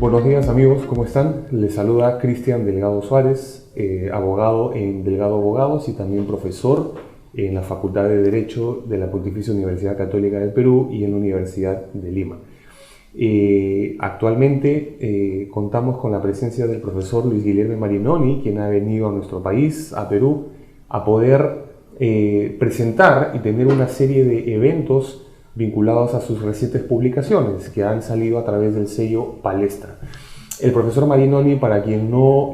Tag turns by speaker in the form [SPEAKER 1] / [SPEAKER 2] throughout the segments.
[SPEAKER 1] Buenos días amigos, ¿cómo están? Les saluda Cristian Delgado Suárez, abogado en Delgado Abogados y también profesor en la Facultad de Derecho de la Pontificia Universidad Católica del Perú y en la Universidad de Lima. Actualmente contamos con la presencia del profesor Luis Guilherme Marinoni, quien ha venido a nuestro país, a Perú, a poder presentar y tener una serie de eventos vinculados a sus recientes publicaciones que han salido a través del sello Palestra. El profesor Marinoni, para quien no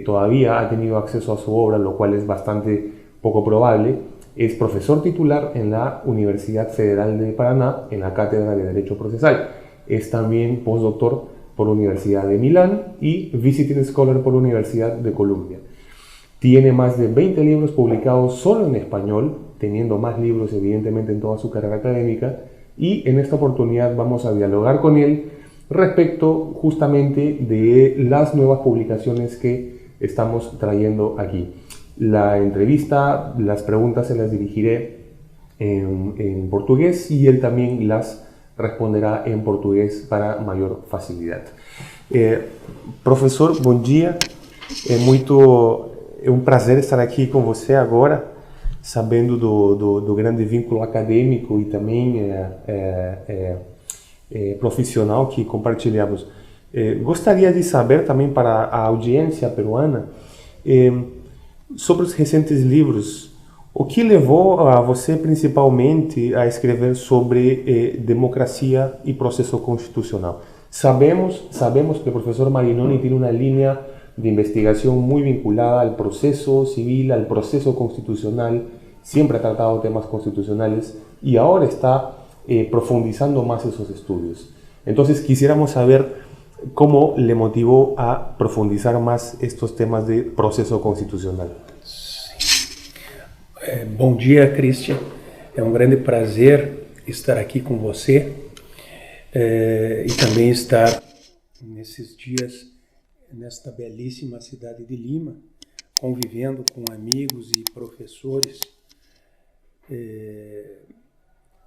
[SPEAKER 1] todavía ha tenido acceso a su obra, lo cual es bastante poco probable, es profesor titular en la Universidad Federal de Paraná, en la Cátedra de Derecho Procesal. Es también postdoctor por la Universidad de Milán y Visiting Scholar por la Universidad de Columbia. Tiene más de 20 libros publicados solo en español, teniendo más libros evidentemente en toda su carrera académica, y en esta oportunidad vamos a dialogar con él respecto justamente de las nuevas publicaciones que estamos trayendo aquí. La entrevista, las preguntas se las dirigiré en portugués y él también las responderá en portugués para mayor facilidad. Professor, bom dia. É um prazer estar aqui com você agora, sabendo do grande vínculo acadêmico e também profissional que compartilhamos. Gostaria de saber também para a audiência peruana sobre os recentes livros. O que levou a você principalmente a escrever sobre democracia e processo constitucional? Sabemos que o professor Marinoni tem uma linha de investigación muy vinculada al proceso civil, al proceso constitucional, siempre ha tratado temas constitucionales y ahora está profundizando más esos estudios. Entonces quisiéramos saber cómo le motivó a profundizar más estos temas de proceso constitucional.
[SPEAKER 2] Bom dia, Cristian. É um grande prazer estar aqui com você e também estar nesses dias nesta belíssima cidade de Lima, convivendo com amigos e professores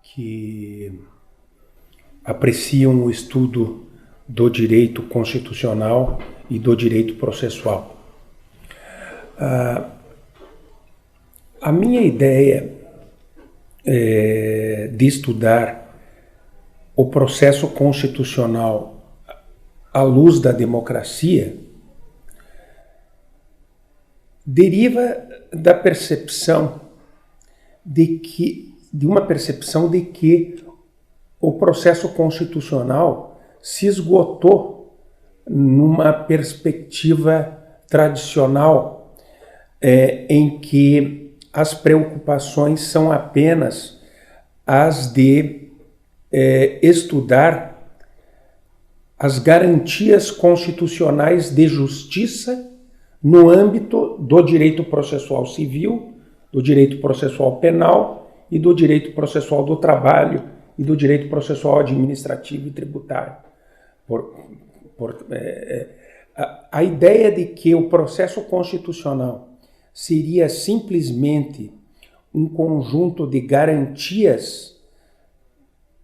[SPEAKER 2] que apreciam o estudo do direito constitucional e do direito processual. A minha ideia de estudar o processo constitucional à luz da democracia, deriva da percepção de uma percepção de que o processo constitucional se esgotou numa perspectiva tradicional em que as preocupações são apenas as de estudar as garantias constitucionais de justiça no âmbito do direito processual civil, do direito processual penal e do direito processual do trabalho e do direito processual administrativo e tributário. A ideia de que o processo constitucional seria simplesmente um conjunto de garantias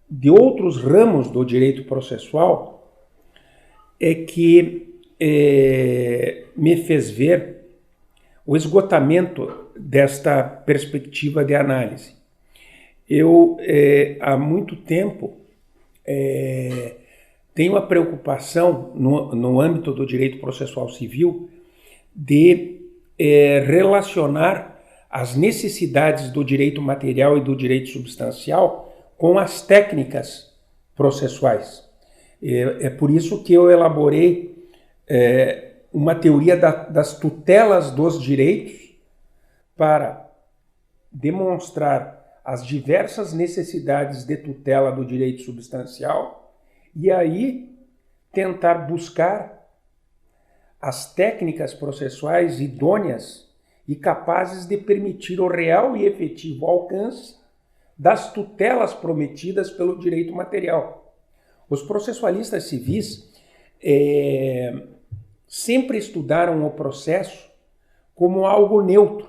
[SPEAKER 2] de outros ramos do direito processual é que me fez ver o esgotamento desta perspectiva de análise. Eu, há muito tempo, tenho a preocupação, no âmbito do direito processual civil, de relacionar as necessidades do direito material e do direito substancial com as técnicas processuais. É por isso que eu elaborei uma teoria das tutelas dos direitos para demonstrar as diversas necessidades de tutela do direito substancial e aí tentar buscar as técnicas processuais idôneas e capazes de permitir o real e efetivo alcance das tutelas prometidas pelo direito material. Os processualistas civis sempre estudaram o processo como algo neutro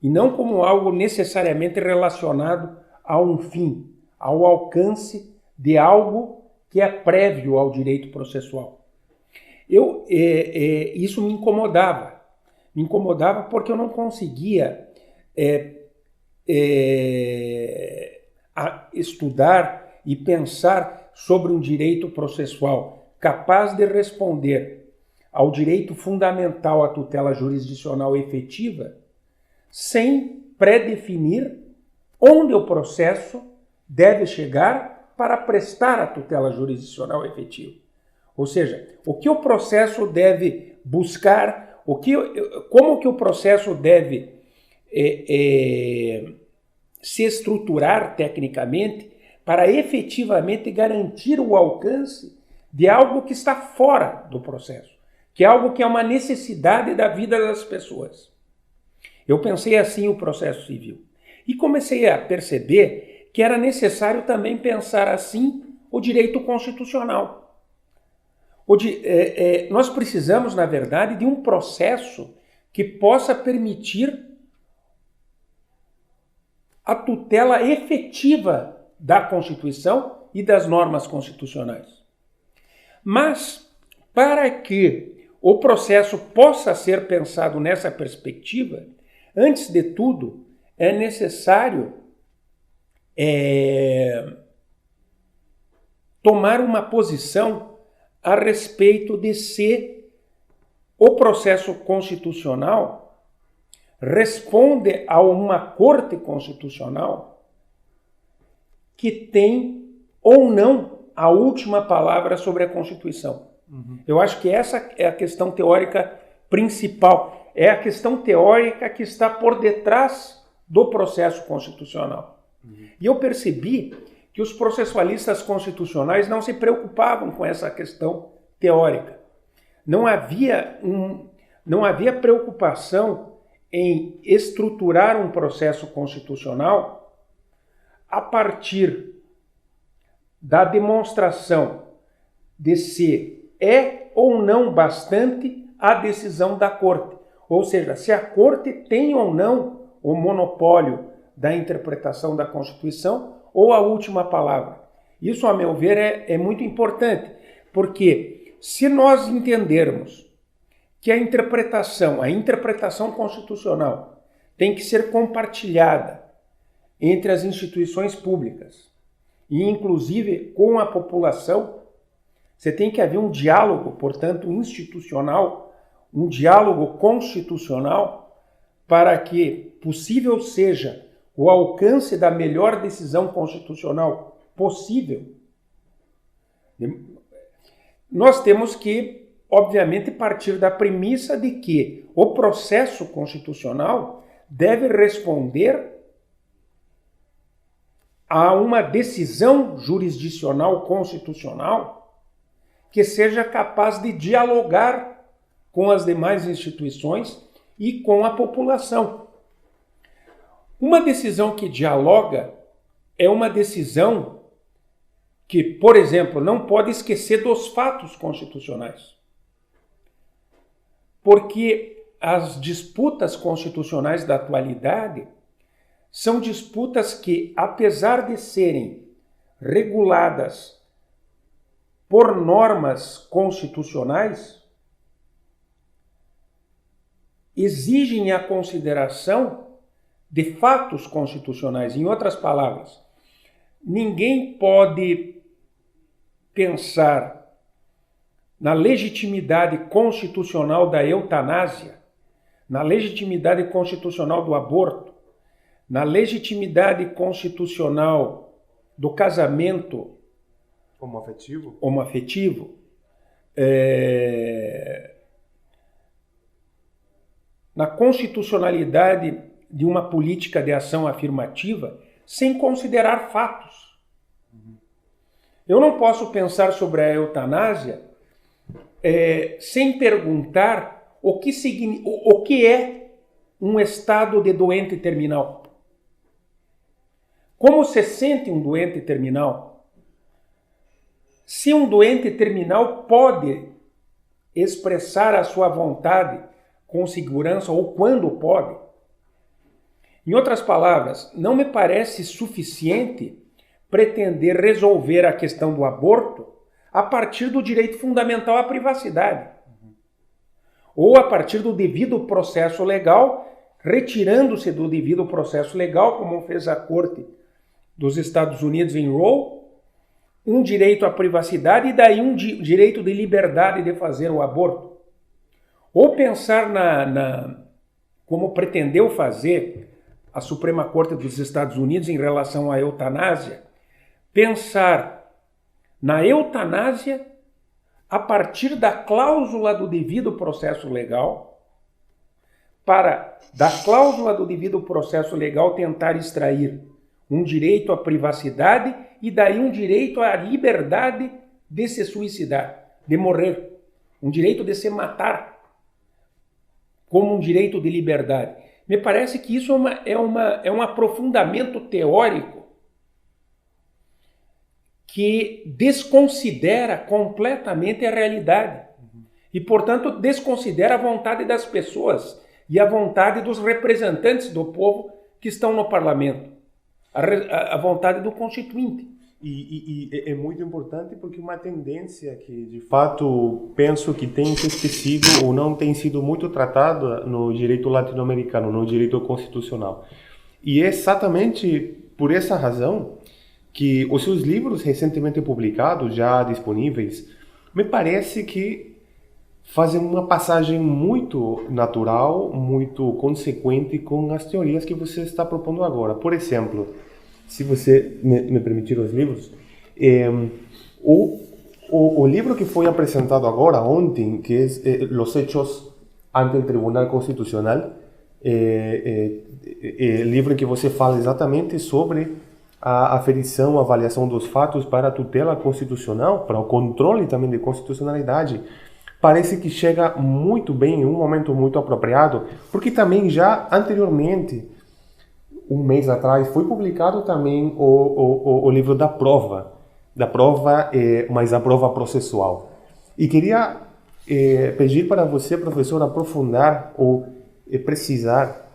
[SPEAKER 2] e não como algo necessariamente relacionado a um fim, ao alcance de algo que é prévio ao direito processual. Isso me incomodava. Me incomodava porque eu não conseguia estudar e pensar sobre um direito processual capaz de responder ao direito fundamental à tutela jurisdicional efetiva sem pré-definir onde o processo deve chegar para prestar a tutela jurisdicional efetiva. Ou seja, o que o processo deve buscar, como que o processo deve se estruturar tecnicamente para efetivamente garantir o alcance de algo que está fora do processo, que é algo que é uma necessidade da vida das pessoas. Eu pensei assim o processo civil e comecei a perceber que era necessário também pensar assim o direito constitucional. Nós precisamos, na verdade, de um processo que possa permitir a tutela efetiva da Constituição e das normas constitucionais. Mas, para que o processo possa ser pensado nessa perspectiva, antes de tudo, é necessário tomar uma posição a respeito de se o processo constitucional responde a uma Corte Constitucional que tem ou não a última palavra sobre a Constituição. Eu acho que essa é a questão teórica principal. É a questão teórica que está por detrás do processo constitucional. E eu percebi que os processualistas constitucionais não se preocupavam com essa questão teórica. Não havia preocupação em estruturar um processo constitucional a partir da demonstração de se é ou não bastante a decisão da Corte. Ou seja, se a Corte tem ou não o monopólio da interpretação da Constituição ou a última palavra. Isso, a meu ver, é muito importante, porque se nós entendermos que a interpretação constitucional tem que ser compartilhada entre as instituições públicas e, inclusive, com a população, você tem que haver um diálogo, portanto, institucional, um diálogo constitucional, para que possível seja o alcance da melhor decisão constitucional possível. Nós temos que, obviamente, partir da premissa de que o processo constitucional deve responder a uma decisão jurisdicional constitucional que seja capaz de dialogar com as demais instituições e com a população. Uma decisão que dialoga é uma decisão que, por exemplo, não pode esquecer dos fatos constitucionais. Porque as disputas constitucionais da atualidade são disputas que, apesar de serem reguladas por normas constitucionais, exigem a consideração de fatos constitucionais. Em outras palavras, ninguém pode pensar na legitimidade constitucional da eutanásia, na legitimidade constitucional do aborto, na legitimidade constitucional do casamento homoafetivo, na constitucionalidade de uma política de ação afirmativa, sem considerar fatos. Eu não posso pensar sobre a eutanásia sem perguntar o que é um estado de doente terminal. Como se sente um doente terminal? Se um doente terminal pode expressar a sua vontade com segurança ou quando pode. Em outras palavras, não me parece suficiente pretender resolver a questão do aborto a partir do direito fundamental à privacidade. Ou a partir do devido processo legal, retirando-se do devido processo legal, como fez a Corte dos Estados Unidos em Roe, um direito à privacidade e daí um direito de liberdade de fazer o aborto. Ou pensar como pretendeu fazer a Suprema Corte dos Estados Unidos em relação à eutanásia, pensar na eutanásia a partir da cláusula do devido processo legal, para, da cláusula do devido processo legal, tentar extrair um direito à privacidade e daí um direito à liberdade de se suicidar, de morrer, um direito de se matar, como um direito de liberdade. Me parece que isso é um aprofundamento teórico que desconsidera completamente a realidade e, portanto, desconsidera a vontade das pessoas e a vontade dos representantes do povo que estão no parlamento, a vontade do constituinte.
[SPEAKER 1] E é muito importante porque uma tendência que, de fato, penso que tem se esquecido ou não tem sido muito tratada no direito latino-americano, no direito constitucional. E é exatamente por essa razão que os seus livros recentemente publicados, já disponíveis, me parece que fazem uma passagem muito natural, muito consequente com as teorias que você está propondo agora. Por exemplo, se você me permitir os livros, o livro que foi apresentado agora, ontem, que é Los Hechos ante el Tribunal Constitucional, livro em que você fala exatamente sobre a aferição, a avaliação dos fatos para a tutela constitucional, para o controle também de constitucionalidade, parece que chega muito bem, em um momento muito apropriado, porque também já anteriormente, um mês atrás, foi publicado também o livro da prova, mas a prova processual. E queria pedir para você, professor, aprofundar ou precisar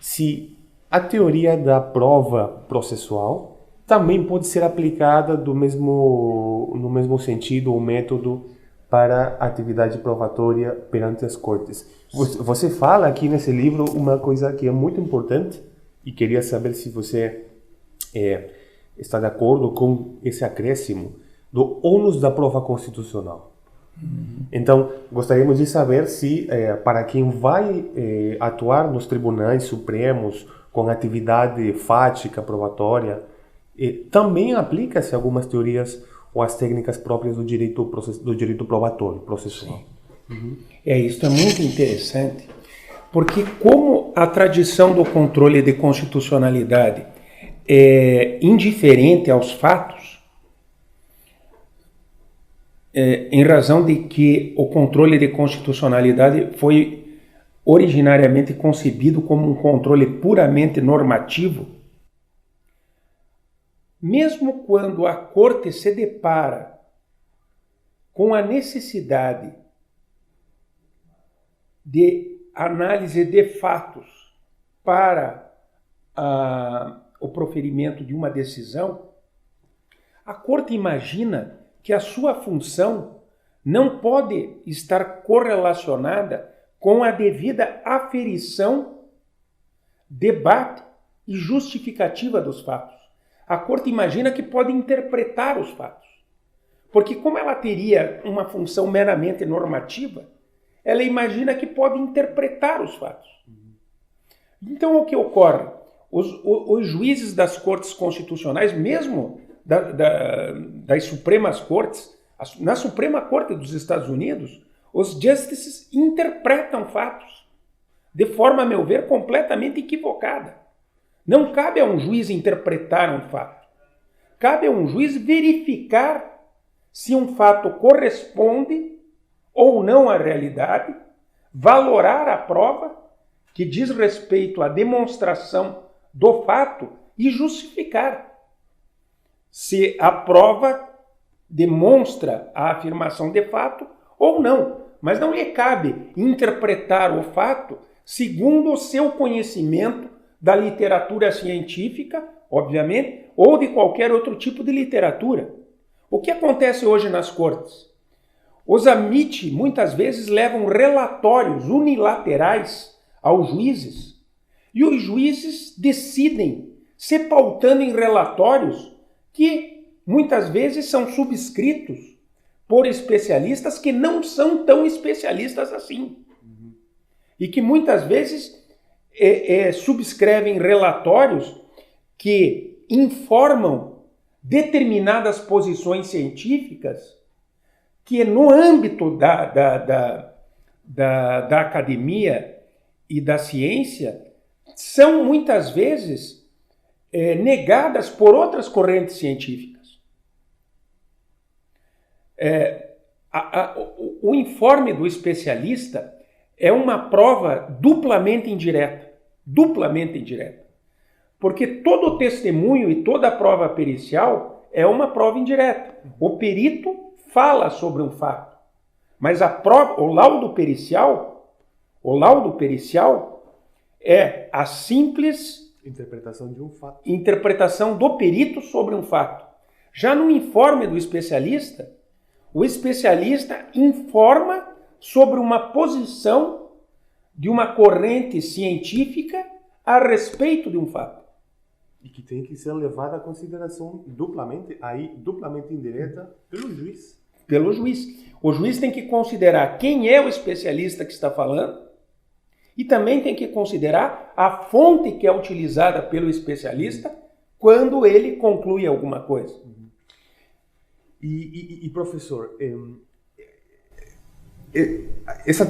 [SPEAKER 1] se a teoria da prova processual também pode ser aplicada no mesmo sentido ou método para a atividade probatória perante as cortes. Você fala aqui nesse livro uma coisa que é muito importante e queria saber se você está de acordo com esse acréscimo do ônus da prova constitucional. Então, gostaríamos de saber se, para quem vai atuar nos tribunais supremos com atividade fática, probatória, também aplica-se algumas teorias ou as técnicas próprias do direito probatório, processual.
[SPEAKER 2] Isso é muito interessante, porque como a tradição do controle de constitucionalidade é indiferente aos fatos, em razão de que o controle de constitucionalidade foi originariamente concebido como um controle puramente normativo, mesmo quando a Corte se depara com a necessidade de análise de fatos para o proferimento de uma decisão, a Corte imagina que a sua função não pode estar correlacionada com a devida aferição, debate e justificativa dos fatos. A Corte imagina que pode interpretar os fatos. Porque como ela teria uma função meramente normativa, ela imagina que pode interpretar os fatos. Então o que ocorre? Os juízes das cortes constitucionais, mesmo das Supremas Cortes, na Suprema Corte dos Estados Unidos, os justices interpretam fatos de forma, a meu ver, completamente equivocada. Não cabe a um juiz interpretar um fato. Cabe a um juiz verificar se um fato corresponde ou não à realidade, valorar a prova que diz respeito à demonstração do fato e justificar se a prova demonstra a afirmação de fato ou não. Mas não lhe cabe interpretar o fato segundo o seu conhecimento da literatura científica, obviamente, ou de qualquer outro tipo de literatura. O que acontece hoje nas cortes? Os amites muitas vezes levam relatórios unilaterais aos juízes e os juízes decidem se pautando em relatórios que muitas vezes são subscritos por especialistas que não são tão especialistas assim. E que muitas vezes subscrevem relatórios que informam determinadas posições científicas que no âmbito da academia e da ciência são muitas vezes negadas por outras correntes científicas. O informe do especialista é uma prova duplamente indireta. Porque todo o testemunho e toda a prova pericial é uma prova indireta. O perito fala sobre um fato, mas o laudo pericial é a simples
[SPEAKER 1] interpretação de um fato.
[SPEAKER 2] Interpretação do perito sobre um fato. Já no informe do especialista, o especialista informa sobre uma posição de uma corrente científica a respeito de um fato.
[SPEAKER 1] E que tem que ser levada à consideração duplamente indireta pelo juiz.
[SPEAKER 2] Pelo juiz. O juiz tem que considerar quem é o especialista que está falando e também tem que considerar a fonte que é utilizada pelo especialista quando ele conclui alguma coisa.
[SPEAKER 1] E professor, essa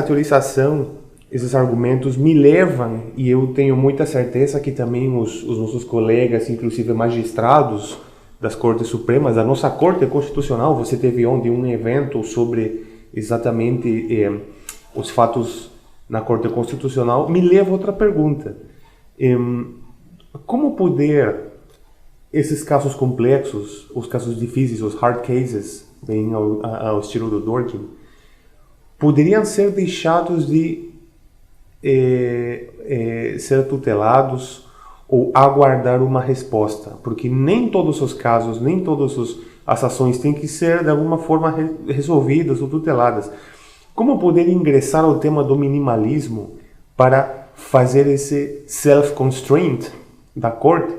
[SPEAKER 1] teorização, esses argumentos me levam, e eu tenho muita certeza que também os nossos colegas, inclusive magistrados das Cortes Supremas, da nossa Corte Constitucional, você teve ontem um evento sobre exatamente os fatos na Corte Constitucional, me leva a outra pergunta. Como poder esses casos complexos, os casos difíceis, os hard cases, bem ao estilo do Dworkin, poderiam ser deixados de ser tutelados ou aguardar uma resposta? Porque nem todos os casos, nem todas as ações têm que ser de alguma forma resolvidas ou tuteladas. Como poder ingressar ao tema do minimalismo para fazer esse self-constraint da corte?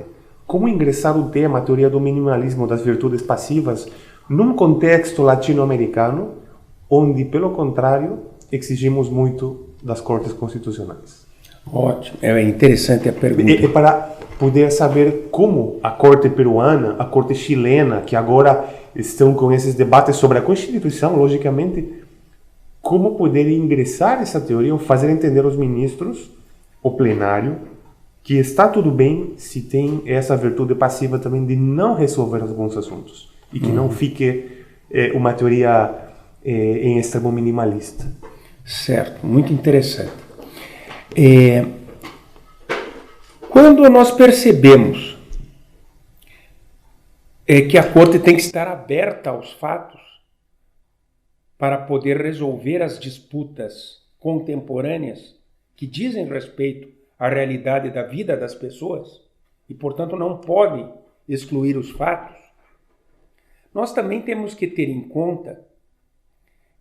[SPEAKER 1] Como ingressar o tema, a teoria do minimalismo, das virtudes passivas, num contexto latino-americano, onde, pelo contrário, exigimos muito das cortes constitucionais?
[SPEAKER 2] Ótimo, é interessante a pergunta.
[SPEAKER 1] É para poder saber como a corte peruana, a corte chilena, que agora estão com esses debates sobre a Constituição, logicamente, como poder ingressar essa teoria ou fazer entender aos ministros, o plenário, que está tudo bem se tem essa virtude passiva também de não resolver alguns assuntos e que não fique uma teoria em extremo minimalista.
[SPEAKER 2] Certo, muito interessante. Quando nós percebemos que a corte tem que estar aberta aos fatos para poder resolver as disputas contemporâneas que dizem respeito à realidade da vida das pessoas e, portanto, não pode excluir os fatos, nós também temos que ter em conta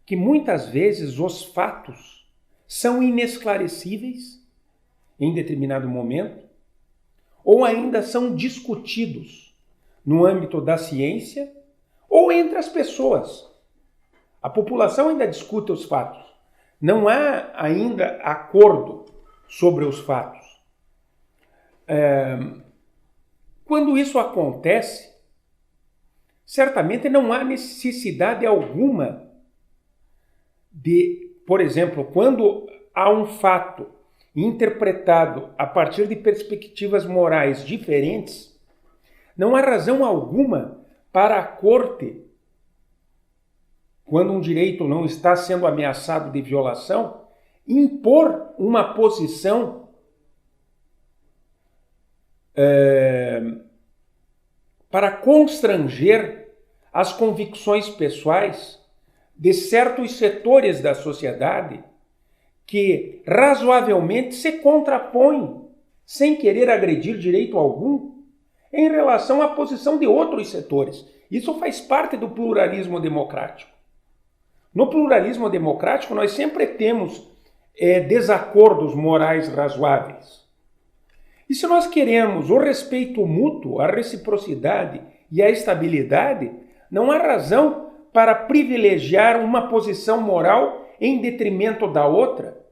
[SPEAKER 2] que muitas vezes os fatos são inesclarecíveis em determinado momento ou ainda são discutidos no âmbito da ciência ou entre as pessoas. A população ainda discute os fatos. Não há ainda acordo sobre os fatos. Quando isso acontece, certamente não há necessidade alguma de, por exemplo, quando há um fato interpretado a partir de perspectivas morais diferentes, não há razão alguma para a corte, quando um direito não está sendo ameaçado de violação, impor uma posição para constranger as convicções pessoais de certos setores da sociedade que razoavelmente se contrapõem, sem querer agredir direito algum, em relação à posição de outros setores. Isso faz parte do pluralismo democrático. No pluralismo democrático, nós sempre temos desacordos morais razoáveis. E se nós queremos o respeito mútuo, a reciprocidade e a estabilidade, não há razão para privilegiar uma posição moral em detrimento da outra,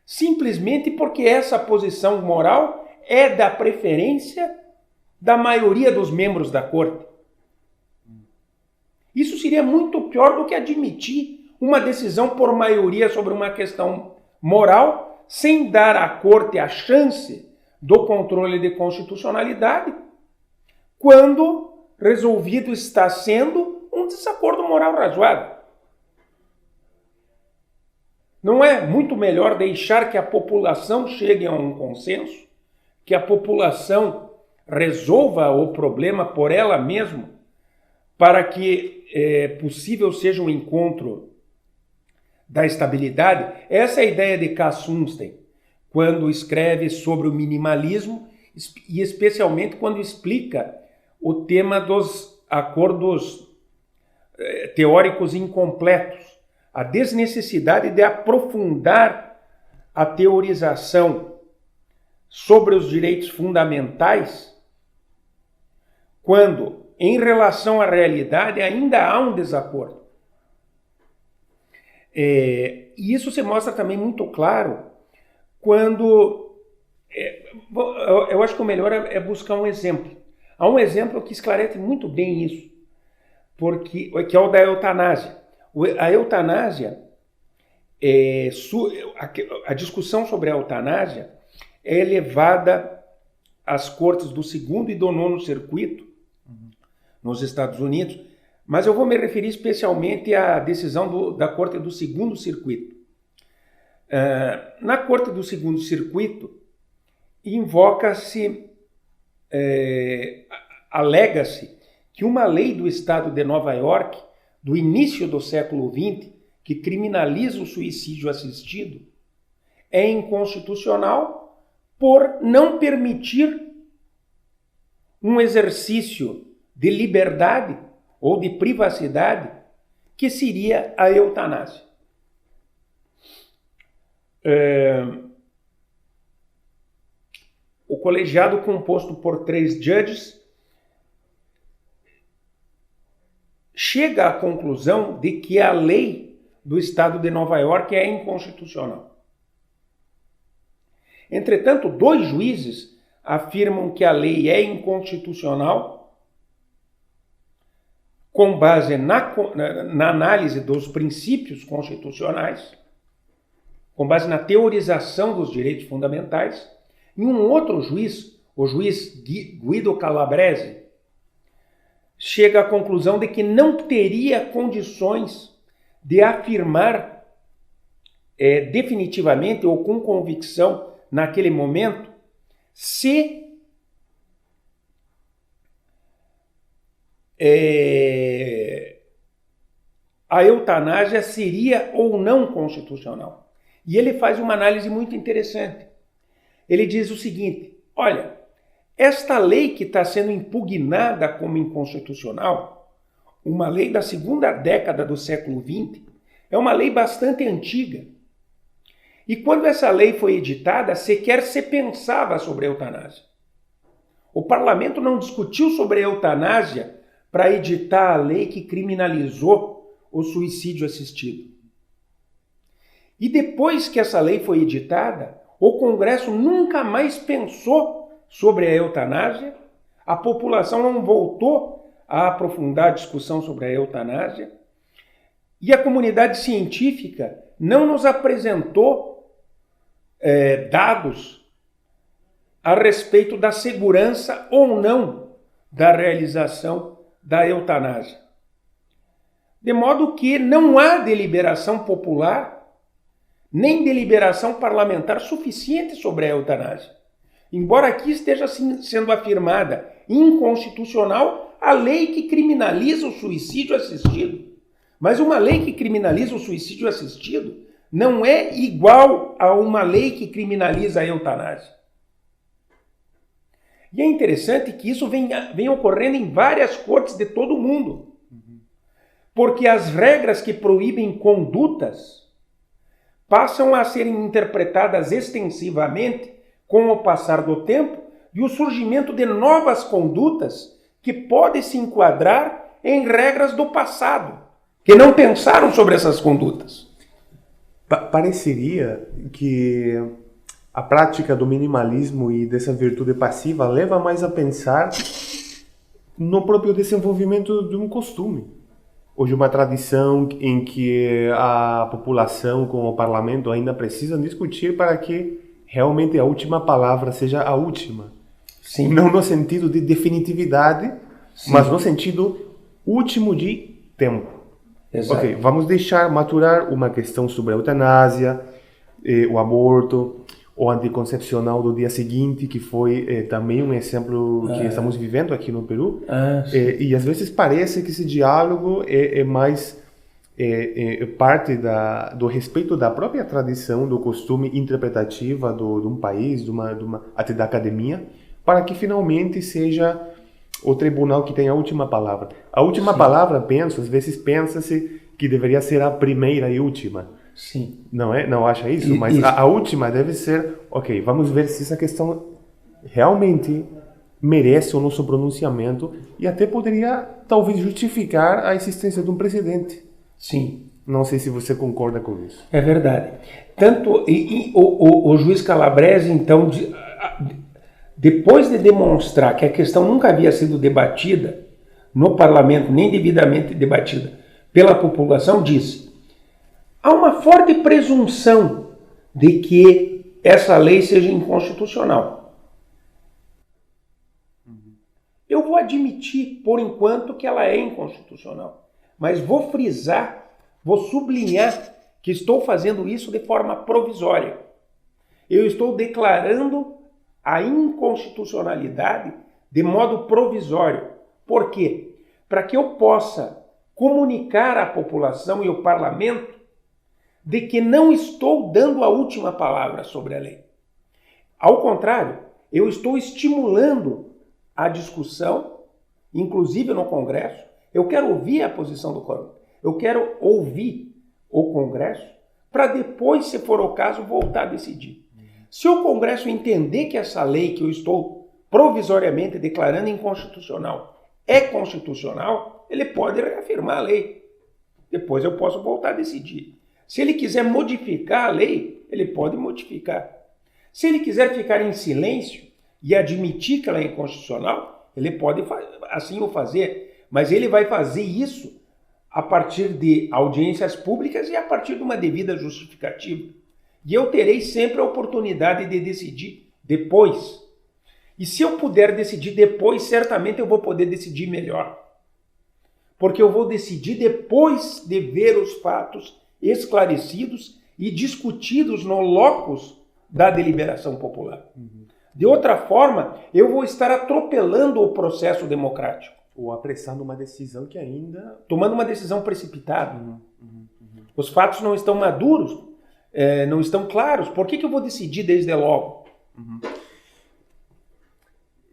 [SPEAKER 2] simplesmente porque essa posição moral é da preferência da maioria dos membros da corte. Isso seria muito pior do que admitir uma decisão por maioria sobre uma questão moral sem dar à corte a chance do controle de constitucionalidade, quando resolvido está sendo um desacordo moral razoável. Não é muito melhor deixar que a população chegue a um consenso, que a população resolva o problema por ela mesma, para que possível seja um encontro da estabilidade? Essa é a ideia de K. Sunstein, quando escreve sobre o minimalismo, e especialmente quando explica o tema dos acordos teóricos incompletos, a desnecessidade de aprofundar a teorização sobre os direitos fundamentais, quando, em relação à realidade, ainda há um desacordo. E isso se mostra também muito claro quando... eu acho que o melhor é buscar um exemplo. Há um exemplo que esclarece muito bem isso, que é o da eutanásia. A eutanásia, a discussão sobre a eutanásia é levada às cortes do 2º e do 9º circuito, nos Estados Unidos, mas eu vou me referir especialmente à decisão da Corte do 2º Circuito. Na Corte do 2º Circuito, invoca-se, alega-se que uma lei do Estado de Nova York, do início do século XX, que criminaliza o suicídio assistido, é inconstitucional por não permitir um exercício de liberdade ou de privacidade, que seria a eutanásia. O colegiado, composto por 3 judges, chega à conclusão de que a lei do Estado de Nova York é inconstitucional. Entretanto, 2 juízes afirmam que a lei é inconstitucional com base na análise dos princípios constitucionais, com base na teorização dos direitos fundamentais, e um outro juiz, o juiz Guido Calabrese, chega à conclusão de que não teria condições de afirmar definitivamente ou com convicção naquele momento se a eutanásia seria ou não constitucional. E ele faz uma análise muito interessante. Ele diz o seguinte: olha, esta lei que está sendo impugnada como inconstitucional, uma lei da 2ª década do século XX, é uma lei bastante antiga. E quando essa lei foi editada, sequer se pensava sobre a eutanásia. O parlamento não discutiu sobre a eutanásia para editar a lei que criminalizou o suicídio assistido. E depois que essa lei foi editada, o Congresso nunca mais pensou sobre a eutanásia, a população não voltou a aprofundar a discussão sobre a eutanásia, e a comunidade científica não nos apresentou dados a respeito da segurança ou não da realização da eutanásia. De modo que não há deliberação popular nem deliberação parlamentar suficiente sobre a eutanásia. Embora aqui esteja sendo afirmada inconstitucional a lei que criminaliza o suicídio assistido. Mas uma lei que criminaliza o suicídio assistido não é igual a uma lei que criminaliza a eutanásia. E é interessante que isso vem ocorrendo em várias cortes de todo o mundo. Porque as regras que proíbem condutas passam a serem interpretadas extensivamente com o passar do tempo e o surgimento de novas condutas que podem se enquadrar em regras do passado, que não pensaram sobre essas condutas.
[SPEAKER 1] Pareceria que a prática do minimalismo e dessa virtude passiva leva mais a pensar no próprio desenvolvimento de um costume, ou de uma tradição em que a população com o parlamento ainda precisam discutir para que realmente a última palavra seja a última.
[SPEAKER 2] Sim.
[SPEAKER 1] Não no sentido de definitividade, sim, mas no sentido último de tempo.
[SPEAKER 2] Exato.
[SPEAKER 1] Ok, vamos deixar maturar uma questão sobre a eutanásia, o aborto, o anticoncepcional do dia seguinte, que foi também um exemplo que estamos vivendo aqui no Peru. E às vezes parece que esse diálogo é mais parte do respeito da própria tradição, do costume interpretativa de um país, até da academia, para que finalmente seja o tribunal que tem a última palavra. A última Sim. palavra, às vezes pensa-se que deveria ser a primeira e última.
[SPEAKER 2] Sim.
[SPEAKER 1] Não é? Não acha isso? Mas a última deve ser, ok, vamos ver se essa questão realmente merece o nosso pronunciamento e até poderia, talvez, justificar a existência de um precedente.
[SPEAKER 2] Sim.
[SPEAKER 1] Não sei se você concorda com isso.
[SPEAKER 2] É verdade. Tanto o juiz Calabrese, então, depois de demonstrar que a questão nunca havia sido debatida no parlamento, nem devidamente debatida pela população, disse: há uma forte presunção de que essa lei seja inconstitucional. Eu vou admitir, por enquanto, que ela é inconstitucional, mas vou frisar, vou sublinhar que estou fazendo isso de forma provisória. Eu estou declarando a inconstitucionalidade de modo provisório. Por quê? Para que eu possa comunicar à população e ao parlamento de que não estou dando a última palavra sobre a lei. Ao contrário, eu estou estimulando a discussão, inclusive no Congresso. Eu quero ouvir a posição do Congresso. Eu quero ouvir o Congresso para depois, se for o caso, voltar a decidir. Se o Congresso entender que essa lei que eu estou provisoriamente declarando inconstitucional é constitucional, ele pode reafirmar a lei. Depois eu posso voltar a decidir. Se ele quiser modificar a lei, ele pode modificar. Se ele quiser ficar em silêncio e admitir que ela é inconstitucional, ele pode assim o fazer. Mas ele vai fazer isso a partir de audiências públicas e a partir de uma devida justificativa. E eu terei sempre a oportunidade de decidir depois. E se eu puder decidir depois, certamente eu vou poder decidir melhor. Porque eu vou decidir depois de ver os fatos esclarecidos e discutidos no locus da deliberação popular. De outra forma, eu vou estar atropelando o processo democrático.
[SPEAKER 1] Ou apressando uma decisão que ainda...
[SPEAKER 2] Tomando uma decisão precipitada. Os fatos não estão maduros, não estão claros. Por que eu vou decidir desde logo?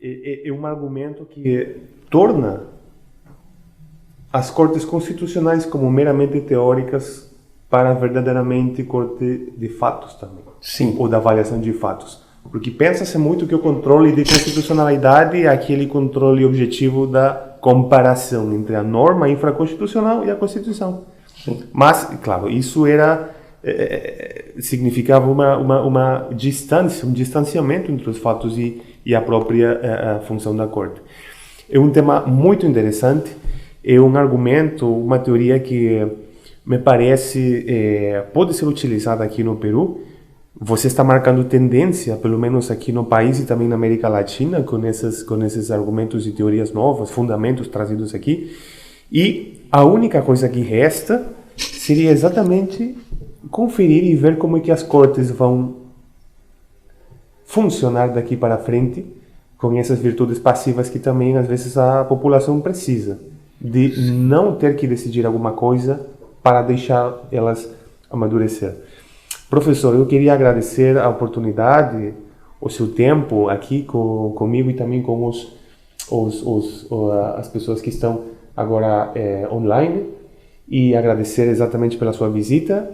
[SPEAKER 1] É um argumento que torna as cortes constitucionais como meramente teóricas para verdadeiramente corte de fatos também.
[SPEAKER 2] Sim.
[SPEAKER 1] Ou da avaliação de fatos. Porque pensa-se muito que o controle de constitucionalidade é aquele controle objetivo da comparação entre a norma infraconstitucional e a Constituição.
[SPEAKER 2] Sim.
[SPEAKER 1] Mas, claro, isso significava uma distância, um distanciamento entre os fatos e a própria função da Corte. É um tema muito interessante, é um argumento, uma teoria que me parece pode ser utilizada aqui no Peru. Você está marcando tendência, pelo menos aqui no país e também na América Latina, com esses argumentos e teorias novas, fundamentos trazidos aqui. E a única coisa que resta seria exatamente conferir e ver como é que as cortes vão funcionar daqui para frente com essas virtudes passivas que também às vezes a população precisa, de não ter que decidir alguma coisa para deixar elas amadurecer. Professor, eu queria agradecer a oportunidade, o seu tempo aqui comigo e também com as pessoas que estão agora online, e agradecer exatamente pela sua visita,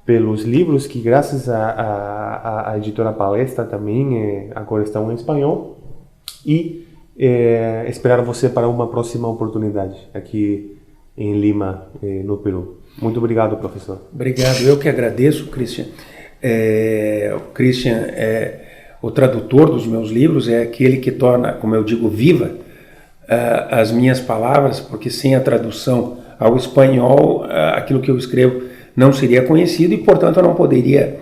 [SPEAKER 1] pelos livros que, graças à editora Palestra também, agora estão em espanhol, e esperar você para uma próxima oportunidade aqui em Lima, no Peru. Muito obrigado, professor.
[SPEAKER 2] Obrigado, eu que agradeço, Christian. O Christian é o tradutor dos meus livros, é aquele que torna, como eu digo, viva as minhas palavras, porque sem a tradução ao espanhol, aquilo que eu escrevo não seria conhecido e, portanto, eu não poderia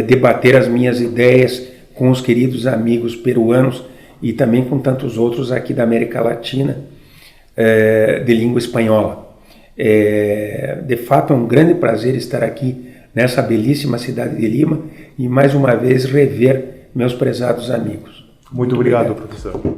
[SPEAKER 2] debater as minhas ideias com os queridos amigos peruanos e também com tantos outros aqui da América Latina de língua espanhola. De fato, é um grande prazer estar aqui nessa belíssima cidade de Lima e, mais uma vez, rever meus prezados amigos.
[SPEAKER 1] Muito obrigado, professor.